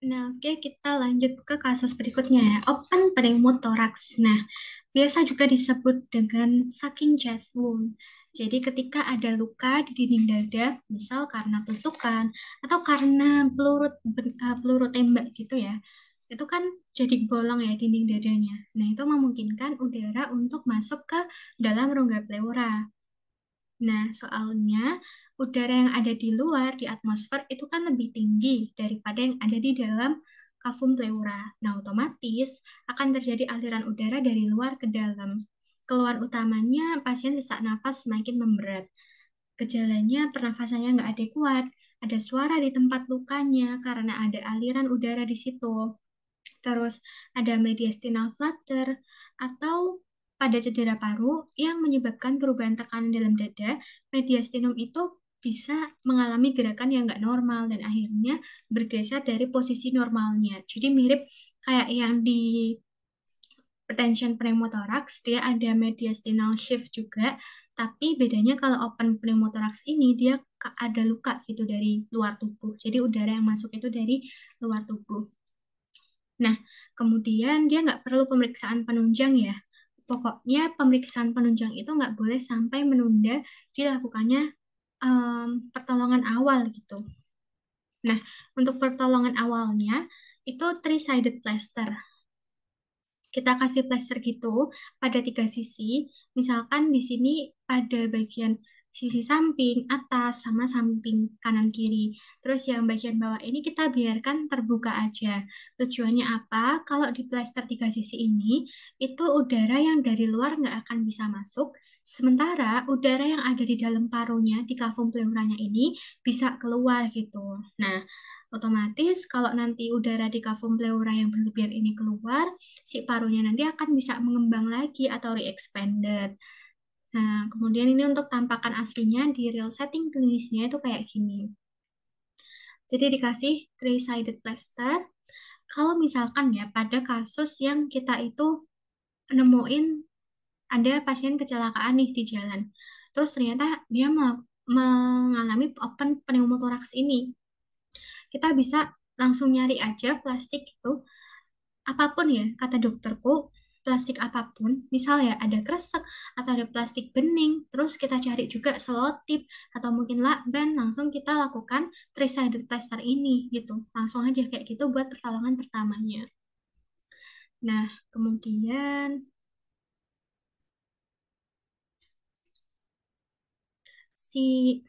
Nah, oke, kita lanjut ke kasus berikutnya ya. Open pneumothorax. Nah, biasa juga disebut dengan sucking chest wound. Jadi ketika ada luka di dinding dada, misal karena tusukan atau karena peluru tembak gitu ya, itu kan jadi bolong ya dinding dadanya. Nah, itu memungkinkan udara untuk masuk ke dalam rongga pleura. Nah, soalnya udara yang ada di luar, di atmosfer, itu kan lebih tinggi daripada yang ada di dalam kavum pleura. Nah, otomatis akan terjadi aliran udara dari luar ke dalam. Keluhan utamanya, pasien sesak napas semakin memberat. Gejalanya, pernafasannya nggak adekuat, ada suara di tempat lukanya karena ada aliran udara di situ. Terus ada mediastinal flutter atau pada cedera paru yang menyebabkan perubahan tekanan dalam dada, mediastinum itu bisa mengalami gerakan yang nggak normal dan akhirnya bergeser dari posisi normalnya. Jadi mirip kayak yang di pertension pneumothorax, dia ada mediastinal shift juga, tapi bedanya kalau open pneumothorax ini dia ada luka gitu dari luar tubuh. Jadi udara yang masuk itu dari luar tubuh. Nah, kemudian dia nggak perlu pemeriksaan penunjang ya. Pokoknya pemeriksaan penunjang itu nggak boleh sampai menunda dilakukannya pertolongan awal gitu. Nah, untuk pertolongan awalnya itu three-sided plaster. Kita kasih plester gitu pada tiga sisi. Misalkan di sini pada bagian sisi samping, atas, sama samping kanan kiri. Terus yang bagian bawah ini kita biarkan terbuka aja. Tujuannya apa? Kalau di plester tiga sisi ini, itu udara yang dari luar nggak akan bisa masuk. Sementara udara yang ada di dalam parunya, di kavum pleuranya ini bisa keluar gitu. Nah, otomatis kalau nanti udara di kavum pleura yang berlebihan ini keluar, si parunya nanti akan bisa mengembang lagi atau re-expanded. Nah, kemudian ini untuk tampakan aslinya di real setting klinisnya itu kayak gini. Jadi dikasih three-sided plaster. Kalau misalkan ya pada kasus yang kita itu nemuin ada pasien kecelakaan nih di jalan. Terus ternyata dia mengalami open pneumothorax ini. Kita bisa langsung nyari aja plastik itu apapun ya, kata dokterku, plastik apapun, misal ya ada kresek atau ada plastik bening, terus kita cari juga selotip atau mungkin lakban, langsung kita lakukan three-sided plaster ini gitu. Langsung aja kayak gitu buat pertolongan pertamanya. Nah, kemudian si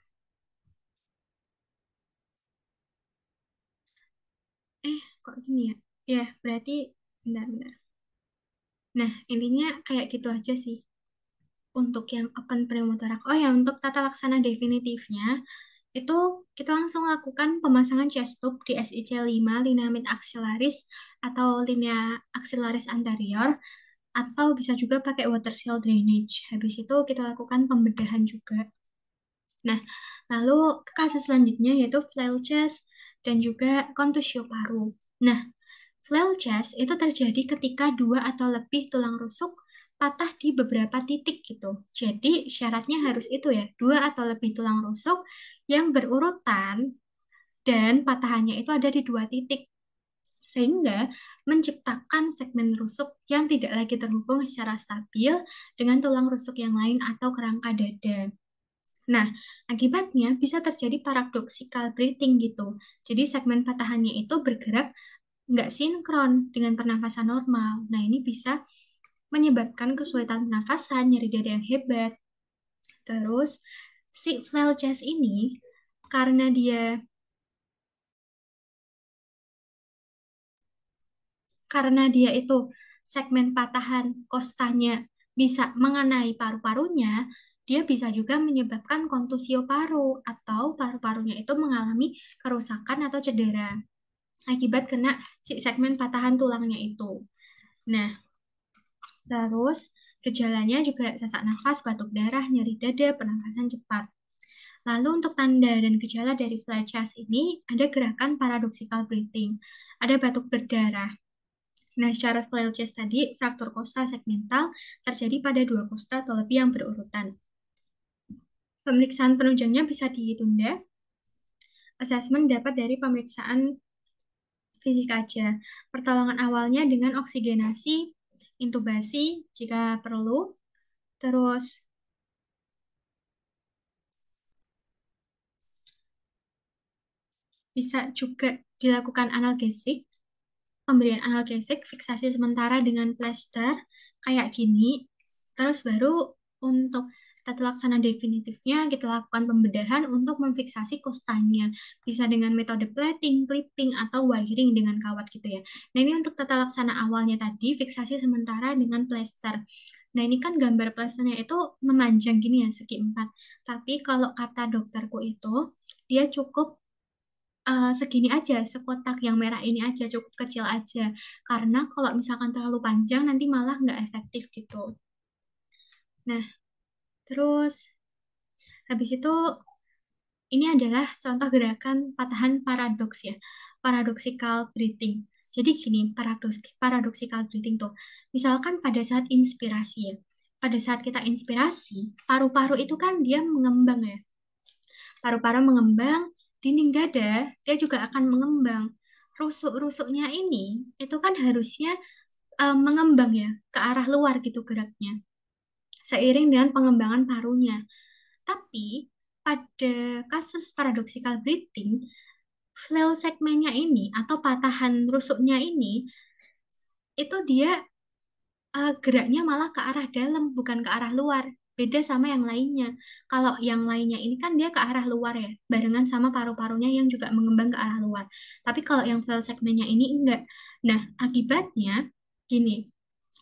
kok gini ya? Ya, berarti bentar-bentar. Nah, intinya kayak gitu aja sih untuk yang open pneumothorax. Oh ya, untuk tata laksana definitifnya, itu kita langsung lakukan pemasangan chest tube di SIC 5 lineament axillaris atau linea axillaris anterior atau bisa juga pakai water seal drainage. Habis itu kita lakukan pembedahan juga. Nah, lalu ke kasus selanjutnya yaitu flail chest dan juga contusio paru. Nah, flail chest itu terjadi ketika dua atau lebih tulang rusuk patah di beberapa titik gitu. Jadi syaratnya harus itu ya, dua atau lebih tulang rusuk yang berurutan dan patahannya itu ada di dua titik. Sehingga menciptakan segmen rusuk yang tidak lagi terhubung secara stabil dengan tulang rusuk yang lain atau kerangka dada. Nah, akibatnya bisa terjadi paradoxical breathing gitu. Jadi segmen patahannya itu bergerak nggak sinkron dengan pernafasan normal. Nah, ini bisa menyebabkan kesulitan pernafasan, nyeri dada yang hebat. Terus, si flail chest ini, karena dia itu segmen patahan kostanya bisa mengenai paru-parunya, dia bisa juga menyebabkan kontusio paru atau paru-parunya itu mengalami kerusakan atau cedera akibat kena si segmen patahan tulangnya itu. Nah, terus gejalanya juga sesak nafas, batuk darah, nyeri dada, pernafasan cepat. Lalu untuk tanda dan gejala dari flat chest ini ada gerakan paradoxical breathing, ada batuk berdarah. Nah, syarat flail chest tadi, fraktur kosta segmental terjadi pada dua kosta atau lebih yang berurutan. Pemeriksaan penunjangnya bisa ditunda. Asesmen dapat dari pemeriksaan fisik aja. Pertolongan awalnya dengan oksigenasi, intubasi jika perlu, terus bisa juga dilakukan analgesik, pemberian analgesik, fiksasi sementara dengan plester kayak gini. Terus baru untuk tata laksana definitifnya kita lakukan pembedahan untuk memfiksasi kostanya. Bisa dengan metode plating, clipping, atau wiring dengan kawat gitu ya. Nah ini untuk tata laksana awalnya tadi, fiksasi sementara dengan plester. Nah ini kan gambar plesternya itu memanjang gini ya, segi empat. Tapi kalau kata dokterku itu, dia cukup segini aja, sekotak yang merah ini aja, cukup kecil aja. Karena kalau misalkan terlalu panjang, nanti malah nggak efektif gitu. Nah, terus habis itu ini adalah contoh gerakan patahan paradoks ya, paradoxical breathing. Jadi gini, paradoxical breathing tuh, misalkan pada saat inspirasi ya, pada saat kita inspirasi, paru-paru itu kan dia mengembang ya, paru-paru mengembang, dinding dada dia juga akan mengembang. Rusuk-rusuknya ini itu kan harusnya mengembang ya ke arah luar gitu geraknya, seiring dengan pengembangan parunya. Tapi pada kasus paradoxical breathing, flail segmennya ini atau patahan rusuknya ini itu dia geraknya malah ke arah dalam, bukan ke arah luar. Beda sama yang lainnya. Kalau yang lainnya ini kan dia ke arah luar ya, barengan sama paru-parunya yang juga mengembang ke arah luar. Tapi kalau yang flail segmennya ini enggak. Nah, akibatnya gini,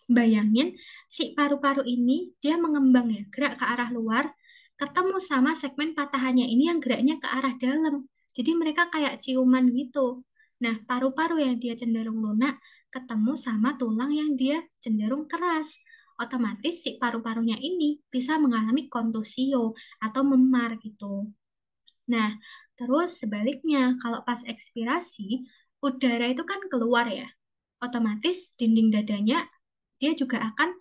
bayangin si paru-paru ini dia mengembang ya, gerak ke arah luar, ketemu sama segmen patahannya ini yang geraknya ke arah dalam. Jadi mereka kayak ciuman gitu. Nah, paru-paru yang dia cenderung lunak ketemu sama tulang yang dia cenderung keras. Otomatis si paru-parunya ini bisa mengalami kontusio atau memar gitu. Nah, terus sebaliknya kalau pas ekspirasi, udara itu kan keluar ya. Otomatis dinding dadanya dia juga akan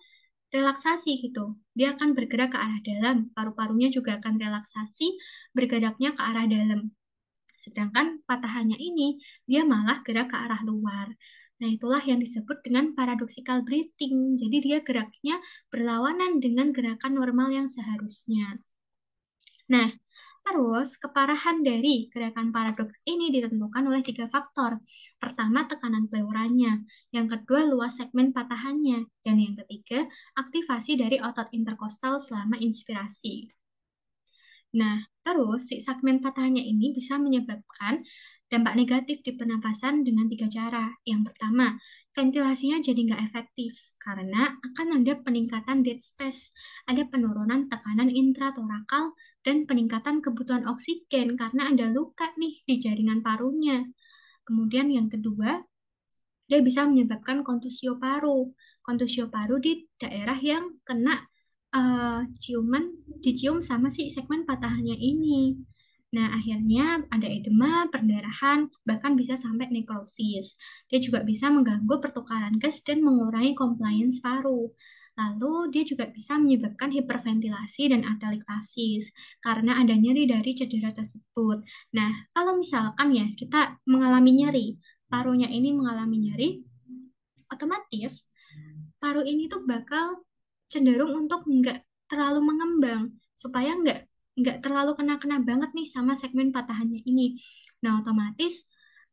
relaksasi gitu. Dia akan bergerak ke arah dalam, paru-parunya juga akan relaksasi, bergeraknya ke arah dalam. Sedangkan patahannya ini, dia malah gerak ke arah luar. Nah, itulah yang disebut dengan paradoxical breathing. Jadi dia geraknya berlawanan dengan gerakan normal yang seharusnya. Nah, terus keparahan dari gerakan paradoks ini ditentukan oleh tiga faktor. Pertama, tekanan pleuranya. Yang kedua, luas segmen patahannya. Dan yang ketiga, aktivasi dari otot interkostal selama inspirasi. Nah, terus si segmen patahannya ini bisa menyebabkan dampak negatif di pernapasan dengan tiga cara. Yang pertama, ventilasinya jadi nggak efektif karena akan ada peningkatan dead space, ada penurunan tekanan intratorakal, dan peningkatan kebutuhan oksigen karena ada luka nih di jaringan parunya. Kemudian yang kedua, dia bisa menyebabkan kontusio paru. Kontusio paru di daerah yang kena ciuman, dicium sama si segmen patahannya ini. Nah, akhirnya ada edema, perdarahan, bahkan bisa sampai nekrosis. Dia juga bisa mengganggu pertukaran gas dan mengurangi compliance paru. Lalu, dia juga bisa menyebabkan hiperventilasi dan atelektasis karena ada nyeri dari cedera tersebut. Nah, kalau misalkan ya kita mengalami nyeri, parunya ini mengalami nyeri, otomatis paru ini tuh bakal cenderung untuk nggak terlalu mengembang supaya nggak terlalu kena-kena banget nih sama segmen patahannya ini. Nah, otomatis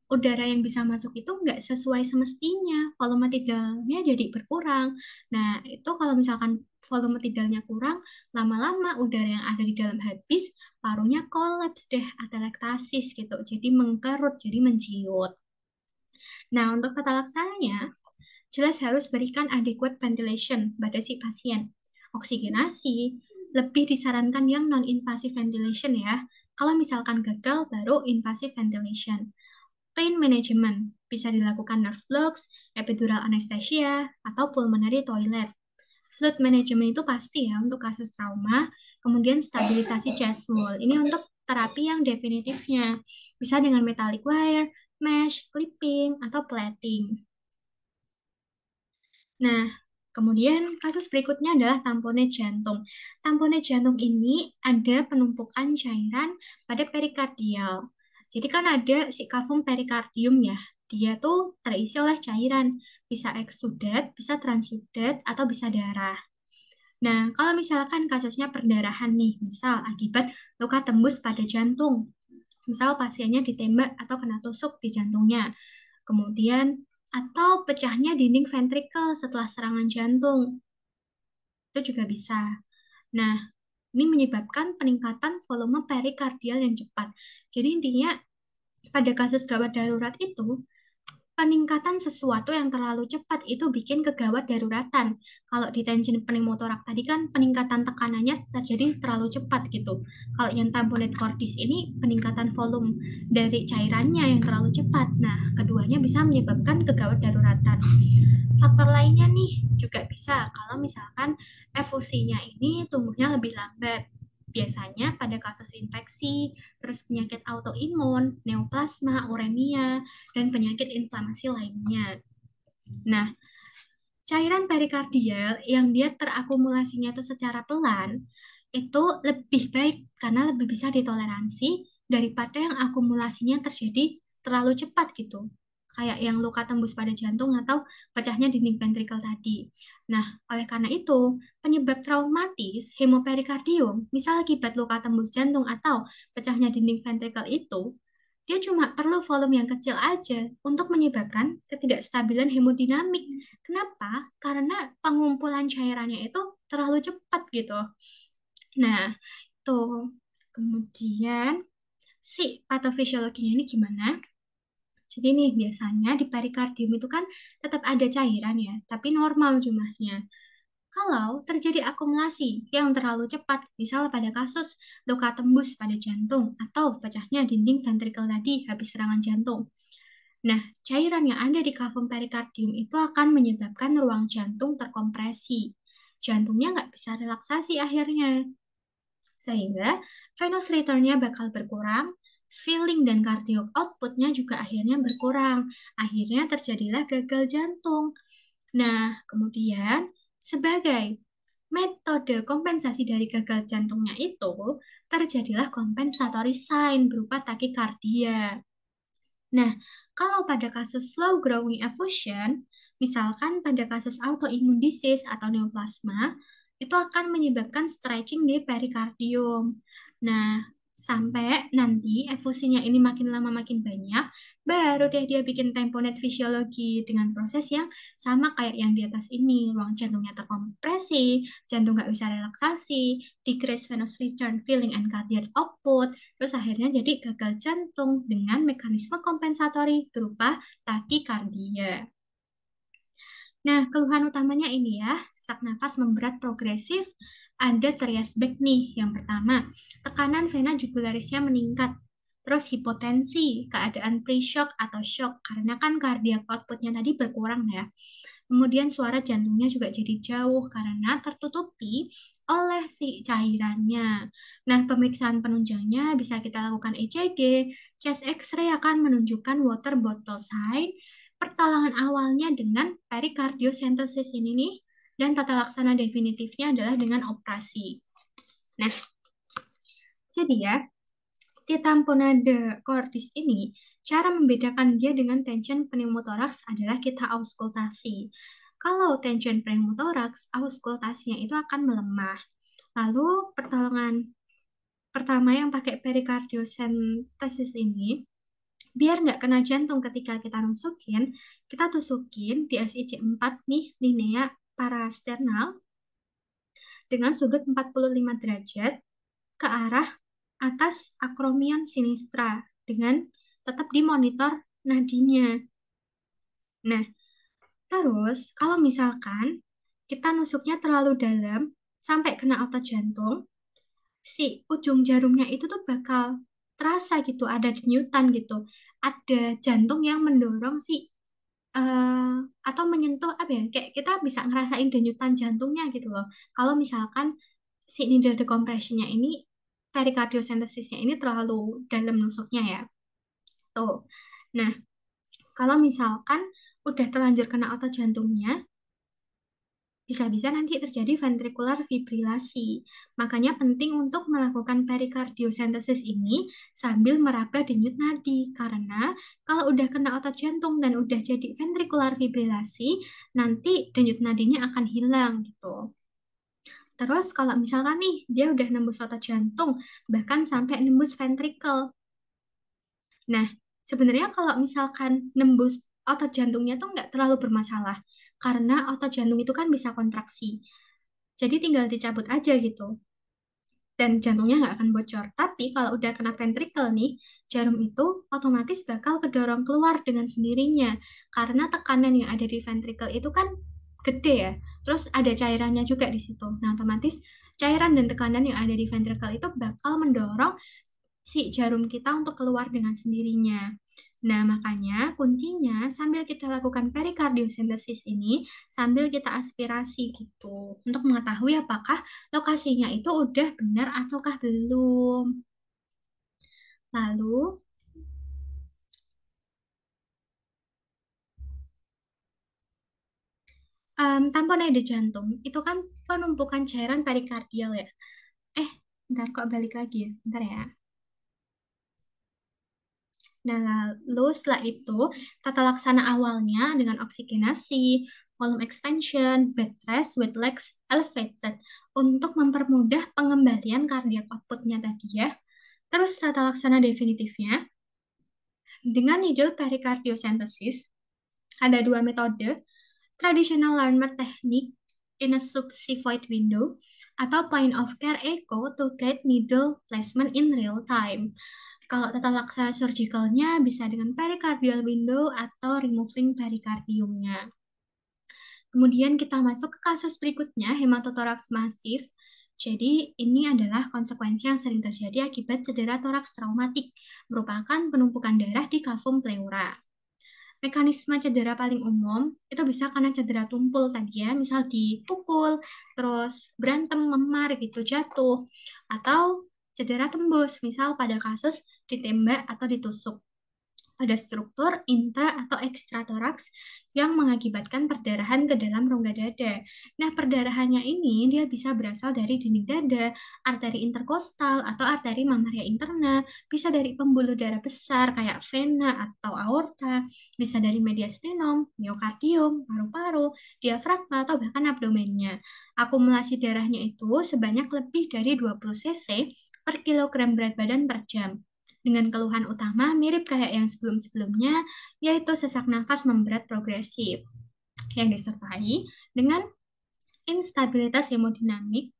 udara yang bisa masuk itu nggak sesuai semestinya, volume tidalnya jadi berkurang. Nah, itu kalau misalkan volume tidalnya kurang, lama-lama udara yang ada di dalam habis, parunya kolaps deh, atelektasis gitu. Jadi mengkerut, jadi menciut. Nah, untuk tata laksananya, jelas harus berikan adequate ventilation pada si pasien. Oksigenasi, lebih disarankan yang non-invasive ventilation ya. Kalau misalkan gagal, baru invasive ventilation. Pain management, bisa dilakukan nerve blocks, epidural anesthesia, atau pulmonary toilet. Fluid management itu pasti ya untuk kasus trauma, kemudian stabilisasi chest wall. Ini untuk terapi yang definitifnya. Bisa dengan metallic wire, mesh, clipping, atau plating. Nah, kemudian kasus berikutnya adalah tamponade jantung. Tamponade jantung ini ada penumpukan cairan pada perikardial. Jadi kan ada si kavum perikardium ya. Dia tuh terisi oleh cairan, bisa eksudat, bisa transudat, atau bisa darah. Nah, kalau misalkan kasusnya perdarahan nih, misal akibat luka tembus pada jantung, misal pasiennya ditembak atau kena tusuk di jantungnya, kemudian atau pecahnya dinding ventrikel setelah serangan jantung, itu juga bisa. Nah, ini menyebabkan peningkatan volume perikardial yang cepat. Jadi intinya pada kasus gawat darurat itu, peningkatan sesuatu yang terlalu cepat itu bikin kegawat daruratan. Kalau di tension pneumotorak tadi kan peningkatan tekanannya terjadi terlalu cepat gitu. Kalau yang tamponade cordis ini peningkatan volume dari cairannya yang terlalu cepat. Nah, keduanya bisa menyebabkan kegawat daruratan. Faktor lainnya nih juga bisa kalau misalkan efusinya ini tumbuhnya lebih lambat. Biasanya pada kasus infeksi, terus penyakit autoimun, neoplasma, uremia, dan penyakit inflamasi lainnya. Nah, cairan perikardial yang dia terakumulasinya itu secara pelan, itu lebih baik karena lebih bisa ditoleransi daripada yang akumulasinya terjadi terlalu cepat gitu. Kayak yang luka tembus pada jantung atau pecahnya dinding ventrikel tadi. Nah, oleh karena itu, penyebab traumatis hemoperikardium, misal akibat luka tembus jantung atau pecahnya dinding ventrikel itu, dia cuma perlu volume yang kecil aja untuk menyebabkan ketidakstabilan hemodinamik. Kenapa? Karena pengumpulan cairannya itu terlalu cepat gitu. Nah, tuh. Kemudian si patofisiologinya ini gimana? Jadi nih biasanya di perikardium itu kan tetap ada cairan ya, tapi normal jumlahnya. Kalau terjadi akumulasi yang terlalu cepat, misal pada kasus luka tembus pada jantung atau pecahnya dinding ventrikel tadi habis serangan jantung. Nah, cairan yang ada di kavum perikardium itu akan menyebabkan ruang jantung terkompresi. Jantungnya nggak bisa relaksasi akhirnya. Sehingga venous return-nya bakal berkurang, filling dan cardiac output-nya juga akhirnya berkurang. Akhirnya terjadilah gagal jantung. Nah, kemudian sebagai metode kompensasi dari gagal jantungnya itu, terjadilah compensatory sign berupa takikardia. Nah, kalau pada kasus slow growing effusion, misalkan pada kasus autoimmune disease atau neoplasma, itu akan menyebabkan stretching di perikardium. Nah, sampai nanti efusinya ini makin lama makin banyak, baru deh dia bikin tamponade fisiologi dengan proses yang sama kayak yang di atas ini. Ruang jantungnya terkompresi, jantung nggak bisa relaksasi, decrease venous return, filling, and cardiac output, terus akhirnya jadi gagal jantung dengan mekanisme kompensatori berupa takikardia. Nah, keluhan utamanya ini ya, sesak nafas memberat progresif, ada terias back nih. Yang pertama, tekanan vena jugularisnya meningkat. Terus hipotensi, keadaan pre-shock atau shock, karena kan cardiac outputnya tadi berkurang ya. Kemudian suara jantungnya juga jadi jauh karena tertutupi oleh si cairannya. Nah, pemeriksaan penunjangnya bisa kita lakukan ECG, chest X-ray akan menunjukkan water bottle sign, pertolongan awalnya dengan perikardiocentesis ini nih, dan tata laksana definitifnya adalah dengan operasi. Nah, jadi ya, di tamponade cordis ini, cara membedakan dia dengan tension pneumothorax adalah kita auskultasi. Kalau tension pneumothorax, auskultasinya itu akan melemah. Lalu pertolongan pertama yang pakai perikardiocentesis ini, biar nggak kena jantung ketika kita nusukin, kita tusukin di SIC 4 nih, linea parasternal dengan sudut 45 derajat ke arah atas akromion sinistra dengan tetap dimonitor nadinya. Nah, terus kalau misalkan kita nusuknya terlalu dalam sampai kena otot jantung, si ujung jarumnya itu tuh bakal terasa gitu, ada denyutan gitu. Ada jantung yang mendorong si eh, atau menyentuh apa ya, kayak kita bisa ngerasain denyutan jantungnya gitu loh. Kalau misalkan si needle decompressionnya ini, pericardiosentesisnya ini terlalu dalam nusuknya ya. Tuh. Nah, kalau misalkan udah terlanjur kena otot jantungnya, bisa-bisa nanti terjadi ventricular fibrilasi. Makanya penting untuk melakukan perikardiosentesis ini sambil meraba denyut nadi. Karena kalau udah kena otot jantung dan udah jadi ventricular fibrilasi, nanti denyut nadinya akan hilang gitu. Terus kalau misalkan nih dia udah nembus otot jantung, bahkan sampai nembus ventricle. Nah, sebenarnya kalau misalkan nembus otot jantungnya tuh nggak terlalu bermasalah, karena otot jantung itu kan bisa kontraksi. Jadi tinggal dicabut aja gitu. Dan jantungnya nggak akan bocor. Tapi kalau udah kena ventricle nih, jarum itu otomatis bakal kedorong keluar dengan sendirinya. Karena tekanan yang ada di ventricle itu kan gede ya. Terus ada cairannya juga di situ. Nah, otomatis cairan dan tekanan yang ada di ventricle itu bakal mendorong si jarum kita untuk keluar dengan sendirinya. Nah, makanya kuncinya sambil kita lakukan perikardiosentesis ini, sambil kita aspirasi gitu, untuk mengetahui apakah lokasinya itu udah benar ataukah belum. Lalu, tamponade jantung itu kan penumpukan cairan perikardial ya. Eh, bentar kok balik lagi ya. Bentar ya. Nah, lalu setelah itu, tata laksana awalnya dengan oksigenasi, volume expansion, bed rest, with legs elevated untuk mempermudah pengembalian cardiac output-nya tadi ya. Terus tata laksana definitifnya, dengan needle pericardiocentesis, ada dua metode, traditional Larmer technique in a subxivoid window, atau point of care echo to guide needle placement in real time. Kalau tata laksana surgicalnya bisa dengan pericardial window atau removing pericardiumnya. Kemudian kita masuk ke kasus berikutnya, hematotoraks masif. Jadi ini adalah konsekuensi yang sering terjadi akibat cedera toraks traumatik, merupakan penumpukan darah di kavum pleura. Mekanisme cedera paling umum itu bisa karena cedera tumpul tadi ya, misal dipukul, terus berantem, memar gitu, jatuh, atau cedera tembus, misal pada kasus ditembak atau ditusuk pada struktur intra atau ekstratoraks yang mengakibatkan perdarahan ke dalam rongga dada. Nah, perdarahannya ini dia bisa berasal dari dinding dada, arteri interkostal atau arteri mamaria interna, bisa dari pembuluh darah besar kayak vena atau aorta, bisa dari mediastinum, miokardium, paru-paru, diafragma atau bahkan abdomennya. Akumulasi darahnya itu sebanyak lebih dari 20 cc per kilogram berat badan per jam dengan keluhan utama mirip kayak yang sebelum-sebelumnya, yaitu sesak nafas memberat progresif yang disertai dengan instabilitas hemodinamik,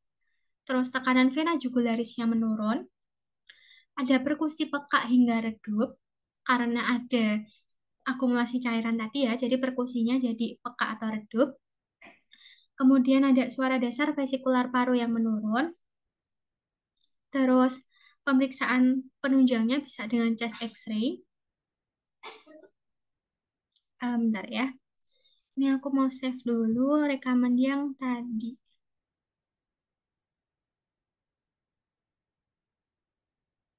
terus tekanan vena jugularisnya menurun, ada perkusi pekak hingga redup karena ada akumulasi cairan tadi ya, jadi perkusinya jadi pekak atau redup. Kemudian ada suara dasar vesikular paru yang menurun, terus pemeriksaan penunjangnya bisa dengan chest X-ray. Bentar ya. Ini aku mau save dulu rekaman yang tadi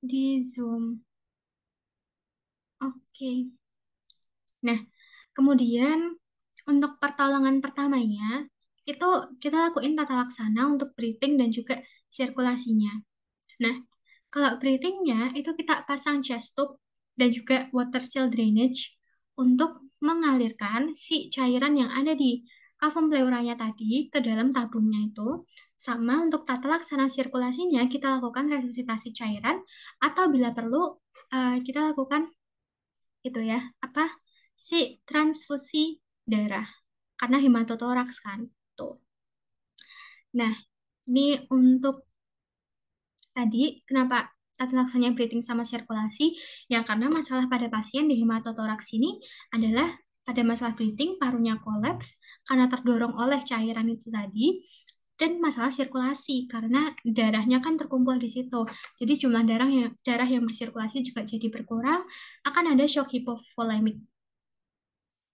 di Zoom. Oke. Nah, kemudian untuk pertolongan pertamanya, itu kita lakuin tata laksana untuk breathing dan juga sirkulasinya. Nah, kalau breathingnya itu kita pasang chest tube dan juga water seal drainage untuk mengalirkan si cairan yang ada di kavum pleuranya tadi ke dalam tabungnya itu. Sama untuk tata laksana sirkulasinya kita lakukan resusitasi cairan atau bila perlu kita lakukan itu ya apa si transfusi darah karena hematotoraks kan tuh. Nah, ini untuk tadi kenapa tata laksana breathing sama sirkulasi? Ya karena masalah pada pasien di hematotoraks ini adalah pada masalah breathing parunya kolaps karena terdorong oleh cairan itu tadi dan masalah sirkulasi karena darahnya kan terkumpul di situ. Jadi jumlah darah yang bersirkulasi juga jadi berkurang, akan ada shock hipovolemik.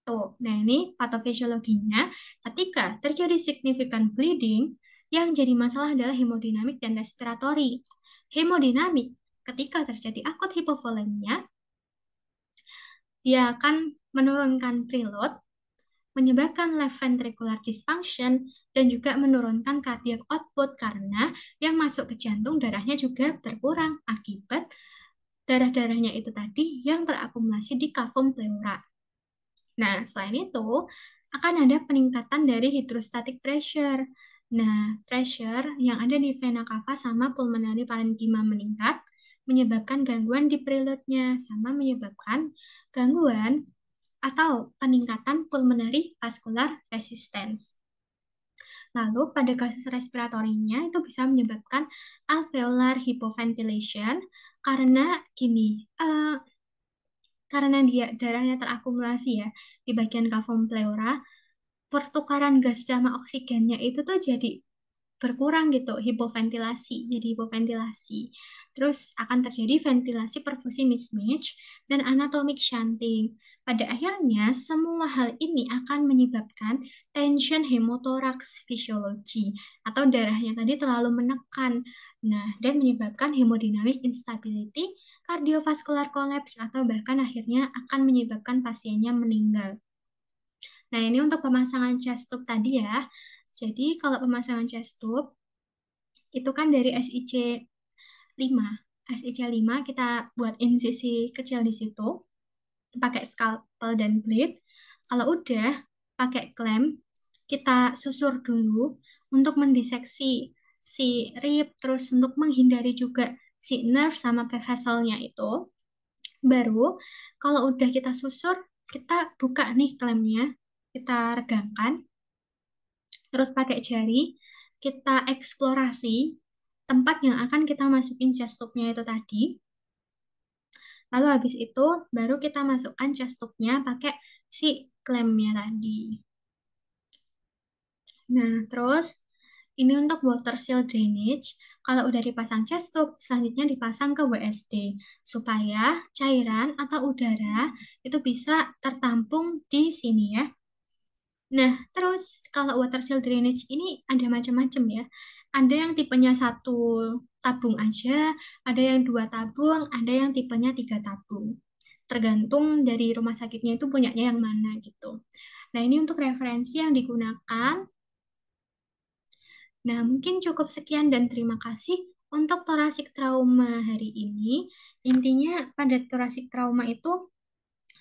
Tuh. Nah, ini patofisiologinya ketika terjadi significant bleeding, yang jadi masalah adalah hemodinamik dan respiratori. Hemodinamik, ketika terjadi akut hipovolemia, dia akan menurunkan preload menyebabkan left ventricular dysfunction, dan juga menurunkan cardiac output karena yang masuk ke jantung darahnya juga berkurang akibat darah-darahnya itu tadi yang terakumulasi di kavum pleura. Nah, selain itu, akan ada peningkatan dari hydrostatic pressure. Nah, pressure yang ada di vena cava sama pulmonary parenchyma meningkat, menyebabkan gangguan di preload-nya, sama menyebabkan gangguan atau peningkatan pulmonary vascular resistance. Lalu, pada kasus respiratorinya itu bisa menyebabkan alveolar hypoventilation karena gini, karena dia darahnya terakumulasi ya di bagian kavum pleura, pertukaran gas sama oksigennya itu tuh jadi berkurang gitu, hipoventilasi, jadi hipoventilasi. Terus akan terjadi ventilasi perfusi mismatch dan anatomic shunting. Pada akhirnya, semua hal ini akan menyebabkan tension hemothorax physiology atau darahnya tadi terlalu menekan. Nah, dan menyebabkan hemodynamic instability, cardiovascular collapse, atau bahkan akhirnya akan menyebabkan pasiennya meninggal. Nah, ini untuk pemasangan chest tube tadi ya. Jadi, kalau pemasangan chest tube, itu kan dari SIC 5. SIC 5 kita buat insisi kecil di situ, pakai scalpel dan blade. Kalau udah, pakai klem, kita susur dulu untuk mendiseksi si rib, terus untuk menghindari juga si nerve sama vesselnya itu. Baru, kalau udah kita susur, kita buka nih klemnya, kita regangkan, terus pakai jari, kita eksplorasi tempat yang akan kita masukin chest tube-nya itu tadi. Lalu habis itu baru kita masukkan chest tube-nya pakai si klemnya tadi. Nah, terus ini untuk water seal drainage. Kalau udah dipasang chest tube, selanjutnya dipasang ke WSD supaya cairan atau udara itu bisa tertampung di sini ya. Nah, terus kalau water seal drainage ini ada macam-macam ya. Ada yang tipenya satu tabung aja, ada yang dua tabung, ada yang tipenya tiga tabung. Tergantung dari rumah sakitnya itu punyanya yang mana gitu. Nah, ini untuk referensi yang digunakan. Nah, mungkin cukup sekian dan terima kasih untuk thoracic trauma hari ini. Intinya pada thoracic trauma itu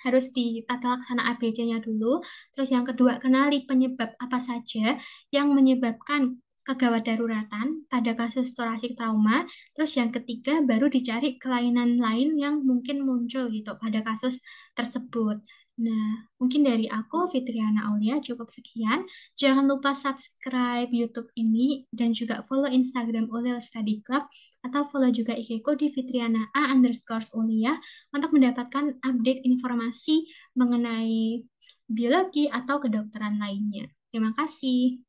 harus ditata laksana ABC-nya dulu. Terus yang kedua, kenali penyebab apa saja yang menyebabkan kegawat daruratan pada kasus thoracic trauma. Terus yang ketiga, baru dicari kelainan lain yang mungkin muncul gitu pada kasus tersebut. Nah, mungkin dari aku, Fitriana Aulia, cukup sekian. Jangan lupa subscribe YouTube ini dan juga follow Instagram Ulil Study Club atau follow juga IG-ku di Fitriana A_Aulia untuk mendapatkan update informasi mengenai biologi atau kedokteran lainnya. Terima kasih.